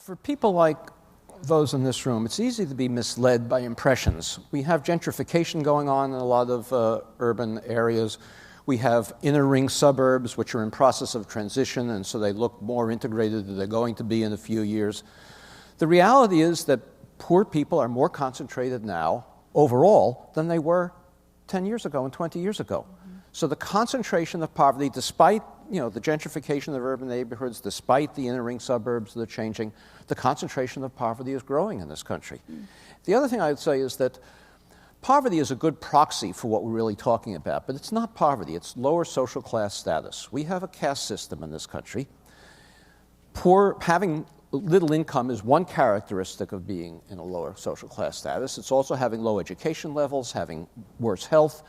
For people like those in this room, it's easy to be misled by impressions. We have gentrification going on in a lot of urban areas. We have inner ring suburbs, which are in process of transition, and so they look more integrated than they're going to be in a few years. The reality is that poor people are more concentrated now, overall, than they were 10 years ago and 20 years ago. Mm-hmm. So the concentration of poverty, despite the gentrification of urban neighborhoods, despite the inner ring suburbs that are changing, the concentration of poverty is growing in this country. Mm. The other thing I would say is that poverty is a good proxy for what we're really talking about, but it's not poverty, it's lower social class status. We have a caste system in this country. Having little income is one characteristic of being in a lower social class status. It's also having low education levels, having worse health,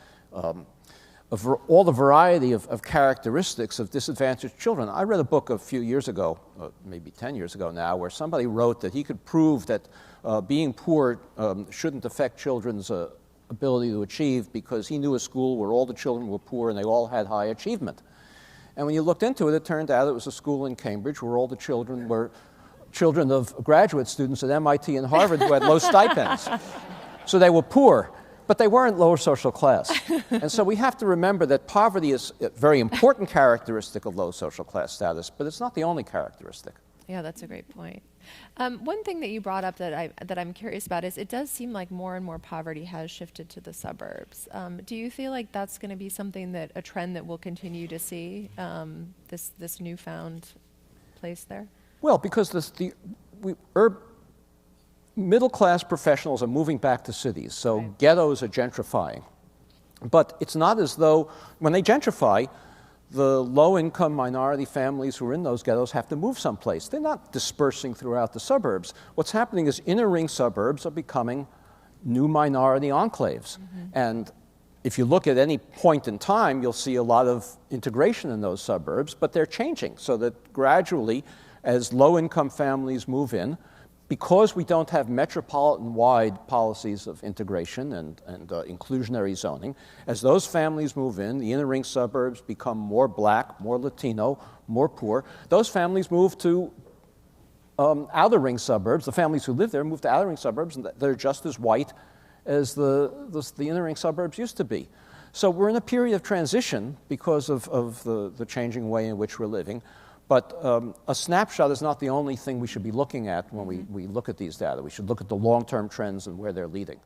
all the variety of characteristics of disadvantaged children. I read a book a few years ago, maybe 10 years ago now, where somebody wrote that he could prove that being poor shouldn't affect children's ability to achieve because he knew a school where all the children were poor and they all had high achievement. And when you looked into it, it turned out it was a school in Cambridge where all the children were children of graduate students at MIT and Harvard who had low stipends. So they were poor, but they weren't lower social class. And so we have to remember that poverty is a very important characteristic of low social class status, but it's not the only characteristic. Yeah, that's a great point. One thing that you brought up that I'm curious about is it does seem like more and more poverty has shifted to the suburbs. Do you feel like that's going to be a trend that we'll continue to see, this newfound place there? Well, because middle-class professionals are moving back to cities, so right. Ghettos are gentrifying. But it's not as though, when they gentrify, the low-income minority families who are in those ghettos have to move someplace. They're not dispersing throughout the suburbs. What's happening is inner-ring suburbs are becoming new minority enclaves. Mm-hmm. And if you look at any point in time, you'll see a lot of integration in those suburbs, but they're changing so that gradually, as low-income families move in, because we don't have metropolitan-wide policies of integration and inclusionary zoning, as those families move in, the inner-ring suburbs become more black, more Latino, more poor. Those families move to outer-ring suburbs. The families who live there move to outer-ring suburbs, and they're just as white as the inner-ring suburbs used to be. So we're in a period of transition because of the changing way in which we're living. But a snapshot is not the only thing we should be looking at when we look at these data. We should look at the long-term trends and where they're leading.